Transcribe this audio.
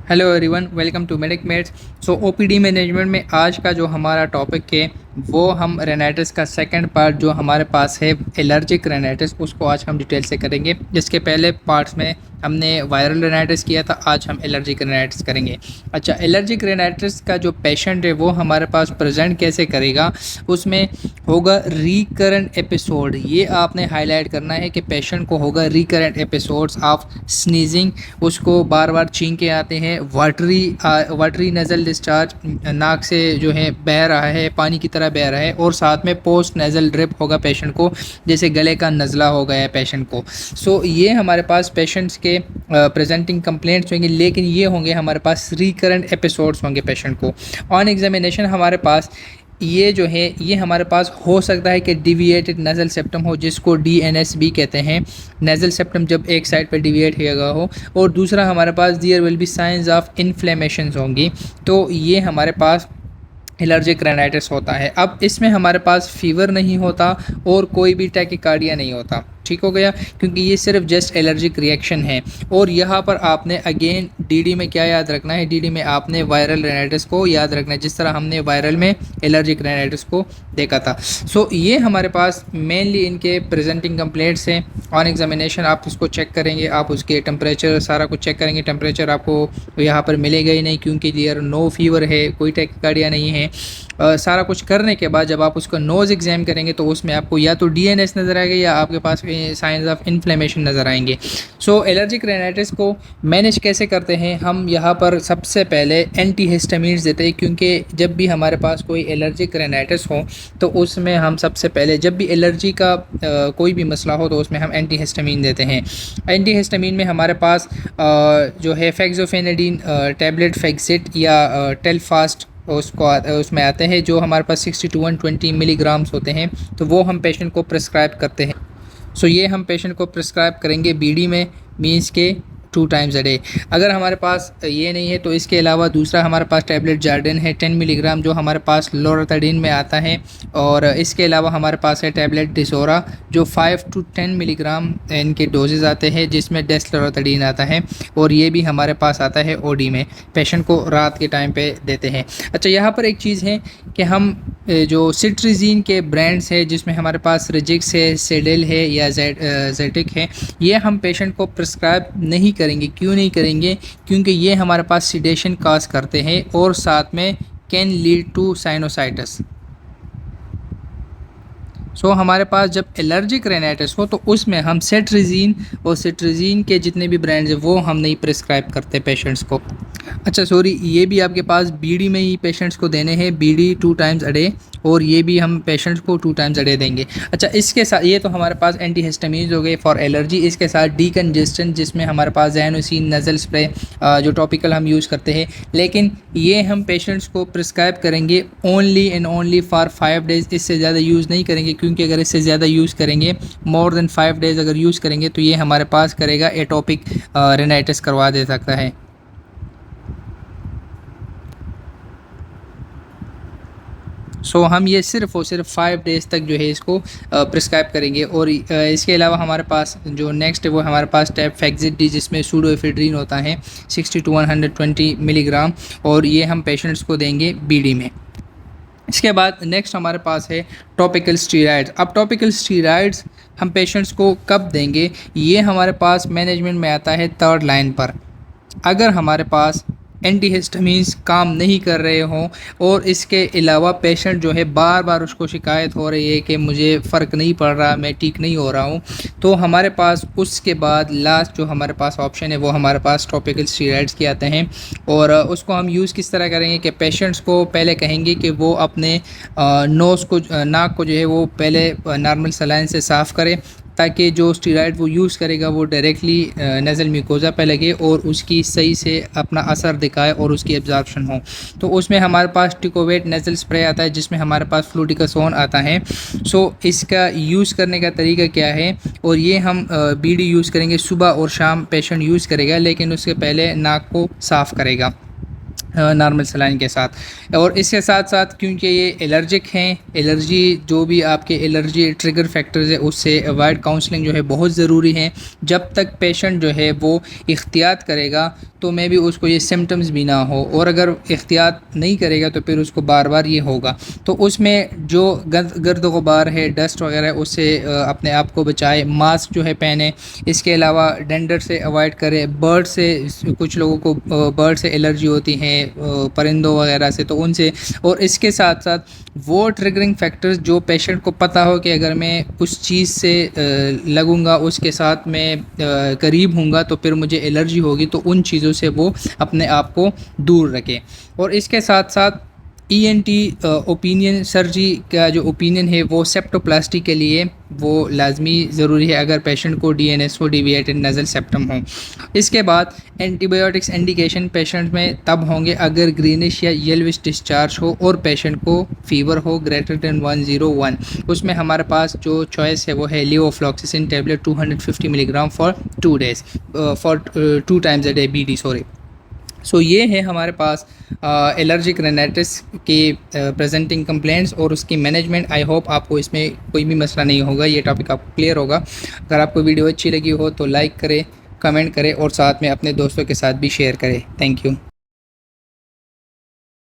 Hello everyone, welcome to Medic Mates. So OPD management में आज का जो हमारा टॉपिक है वो हम रेनाइटिस का सेकंड पार्ट जो हमारे पास है एलर्जिक रेनाइटिस, उसको आज हम डिटेल से करेंगे। जिसके पहले पार्ट्स में हमने वायरल रेनाइटिस किया था, आज हम एलर्जिक रेनाइटिस करेंगे। अच्छा, एलर्जिक रेनाइटिस का जो पेशेंट है वो हमारे पास प्रेजेंट कैसे करेगा, उसमें होगा रिकरेंट एपिसोड। ये आपने हाईलाइट करना है कि पेशेंट को होगा रिकरेंट एपिसोड्स ऑफ स्नीजिंग, उसको बार बार छींके आते हैं, वाटरी नज़ल डिस्चार्ज, नाक से जो है बह रहा है, पानी की तरह बह रहा है, और साथ में पोस्ट नेज़ल ड्रिप होगा पेशेंट को, जैसे गले का नज़ला हो गया है पेशेंट को। सो ये हमारे पास पेशेंट्स के प्रेजेंटिंग कंप्लेंट्स होंगे, लेकिन ये होंगे हमारे पास रिकरेंट एपिसोड्स होंगे पेशेंट को। ऑन एग्जामिनेशन हमारे पास ये जो है ये हमारे पास हो सकता है कि डिविएटेड नज़ल सेप्टम हो, जिसको DNS भी कहते हैं। नज़ल सेप्टम जब एक साइड पर डिविएट किया हो, और दूसरा हमारे पास there will be signs of inflammation होंगी, तो ये हमारे पास एलर्जिक रेनाइटिस होता है। अब इसमें हमारे पास फीवर नहीं होता और कोई भी टैकिकार्डिया नहीं होता, ठीक हो गया, क्योंकि ये सिर्फ जस्ट एलर्जिक रिएक्शन है। और यहाँ पर आपने अगेन DD में क्या याद रखना है, DD में आपने वायरल रेनाइटिस को याद रखना है, जिस तरह हमने वायरल में एलर्जिक रेनाइटिस को देखा था। सो ये हमारे पास मेनली इनके प्रेजेंटिंग कंप्लेंट्स हैं। ऑन एग्जामिनेशन आप इसको चेक करेंगे, आप उसके टेम्परेचर सारा कुछ चेक करेंगे। टेम्परेचर आपको यहाँ पर मिलेगा ही नहीं, क्योंकि देयर नो फीवर है, कोई टैकिकार्डिया नहीं है। सारा कुछ करने के बाद जब आप उसका नोज़ एग्जाम करेंगे तो उसमें आपको या तो DNS नज़र आएगा या आपके पास साइंस ऑफ इन्फ्लेमेशन नज़र आएंगे। सो एलर्जिक रेनाइटिस को मैनेज कैसे करते हैं, हम यहाँ पर सबसे पहले एंटीहिस्टामिन्स देते हैं, क्योंकि जब भी हमारे पास कोई एलर्जिक रेनाइटिस हो तो उसमें हम सबसे पहले जब भी एलर्जी का कोई भी मसला हो तो उसमें हम एंटीहिस्टामिन देते हैं। एंटीहिस्टामिन में हमारे पास जो है फेक्सोफेनेडिन टैबलेट, फेक्सिट या टेलफास्ट उसमें आते हैं, जो हमारे पास 60 to 120 मिलीग्राम्स होते हैं, तो वो हम पेशेंट को प्रिस्क्राइब करते हैं। सो ये हम पेशेंट को प्रिस्क्राइब करेंगे BD में, मीन्स के 2 times a डे। अगर हमारे पास ये नहीं है तो इसके अलावा दूसरा हमारे पास टैबलेट जार्डिन है 10 मिलीग्राम, जो हमारे पास लोराथाडीन में आता है। और इसके अलावा हमारे पास है टैबलेट डिसोरा, जो 5 to 10 मिलीग्राम इनके डोजेज़ आते हैं, जिसमें डेस्लोराथाडीन आता है, और ये भी हमारे पास आता है OD में, पेशेंट को रात के टाइम पे देते हैं। अच्छा, यहाँ पर एक चीज़ है कि हम जो सिट्रिजीन के ब्रांड्स है, जिसमें हमारे पास रिजिक्स है, सेडेल है या जेटिक है, ये हम पेशेंट को प्रिस्क्राइब नहीं करेंगे। क्यों नहीं करेंगे? क्योंकि ये हमारे पास सिडेशन काज करते हैं और साथ में कैन लीड टू साइनोसाइटिस। सो हमारे पास जब एलर्जिक रेनाइटिस हो तो उसमें हम सेट्रिजीन और सिट्रिजीन के जितने भी ब्रांड्स हैं वो हम नहीं प्रिस्क्राइब करते पेशेंट्स को। अच्छा सॉरी, ये भी आपके पास BD में ही पेशेंट्स को देने हैं, BD 2 times a डे, और ये भी हम पेशेंट्स को 2 times a डे देंगे। अच्छा, इसके साथ ये तो हमारे पास एंटीहिस्टामिन्स हो गए फॉर एलर्जी। इसके साथ डीकंजेस्टेंट, जिसमें हमारे पास ज़ैनोसिन नज़ल स्प्रे जो टॉपिकल हम यूज़ करते हैं, लेकिन ये हम पेशेंट्स को प्रिस्क्राइब करेंगे only and only for 5 days। इससे ज़्यादा यूज़ नहीं करेंगे, क्योंकि अगर इससे ज़्यादा यूज़ करेंगे, मोर देन 5 days अगर यूज़ करेंगे, तो ये हमारे पास करेगा एटोपिक रेनाइटिस करवा दे सकता है। सो हम ये सिर्फ और सिर्फ 5 days तक जो है इसको प्रिस्क्राइब करेंगे। और इसके अलावा हमारे पास जो नेक्स्ट है वो हमारे पास टैब फेक्सिट डी, जिसमें सूडोएफेड्रिन होता है 60 to 120 मिलीग्राम, और ये हम पेशेंट्स को देंगे BD में। इसके बाद नेक्स्ट हमारे पास है टॉपिकल स्टीरॉइड्स। अब टॉपिकल स्टीरॉइड्स हम पेशेंट्स को कब देंगे, ये हमारे पास मैनेजमेंट में आता है 3rd लाइन पर। अगर हमारे पास एंटीहिस्टामिन्स काम नहीं कर रहे हों और इसके अलावा पेशेंट जो है बार बार उसको शिकायत हो रही है कि मुझे फ़र्क नहीं पड़ रहा, मैं ठीक नहीं हो रहा हूँ, तो हमारे पास उसके बाद लास्ट जो हमारे पास ऑप्शन है वो हमारे पास टॉपिकल स्टीरॉइड्स के आते हैं। और उसको हम यूज़ किस तरह करेंगे कि पेशेंट्स को पहले कहेंगे कि वो अपने नोज़ को, नाक को जो है वो पहले नॉर्मल सलाइन से साफ़ करें, ताकि जो स्टीरॉइड वो यूज़ करेगा वो डायरेक्टली नेज़ल म्यूकोज़ा पे लगे और उसकी सही से अपना असर दिखाए और उसकी एब्जॉर्प्शन हो। तो उसमें हमारे पास टिकोवेट नेज़ल स्प्रे आता है, जिसमें हमारे पास फ्लूटिकासोन आता है। सो इसका यूज़ करने का तरीका क्या है, और ये हम BD यूज़ करेंगे, सुबह और शाम पेशेंट यूज़ करेगा, लेकिन उसके पहले नाक को साफ़ करेगा। नॉर्मल सलाइन के साथ। और इसके साथ साथ क्योंकि ये एलर्जिक हैं, एलर्जी जो भी आपके एलर्जी ट्रिगर फैक्टर्स है उससे अवॉइड काउंसलिंग जो है बहुत ज़रूरी है। जब तक पेशेंट जो है वो इख्तियात करेगा तो मे भी उसको ये सिम्टम्स भी ना हो, और अगर इख्तियात नहीं करेगा तो फिर उसको बार बार ये होगा। तो उसमें जो गर्द गुबार है, डस्ट वगैरह है, उससे अपने आप को बचाए। मास्क जो है पहने। इसके अलावा डेंडर से अवॉइड करें। बर्ड से, कुछ लोगों को बर्ड से एलर्जी होती है, परिंदों वगैरह से, तो उनसे। और इसके साथ साथ वो ट्रिगरिंग फैक्टर्स जो पेशेंट को पता हो कि अगर मैं उस चीज़ से लगूंगा, उसके साथ मैं करीब हूँगा तो फिर मुझे एलर्जी होगी, तो उन चीज़ों से वो अपने आप को दूर रखें। और इसके साथ साथ ENT ओपिनियन सर्जरी का जो ओपिनियन है वो सेप्टोप्लास्टी के लिए वो लाजमी ज़रूरी है अगर पेशेंट को DNS हो, डिविएटेड नज़ल सेप्टम हो। इसके बाद एंटीबायोटिक्स इंडिकेशन पेशेंट में तब होंगे अगर ग्रीनिश या येलोविश डिस्चार्ज हो और पेशेंट को फीवर हो ग्रेटर देन 101। उसमें हमारे पास जो चॉइस है वो है levofloxacin tablet 250 milligram for 2 days, for 2 times a day BD, sorry. So ये है हमारे पास एलर्जिक रेनाइटिस के प्रेजेंटिंग कंप्लेंट्स और उसकी मैनेजमेंट। आई होप आपको इसमें कोई भी मसला नहीं होगा, ये टॉपिक आपको क्लियर होगा। अगर आपको वीडियो अच्छी लगी हो तो लाइक करें, कमेंट करें और साथ में अपने दोस्तों के साथ भी शेयर करें। Thank you.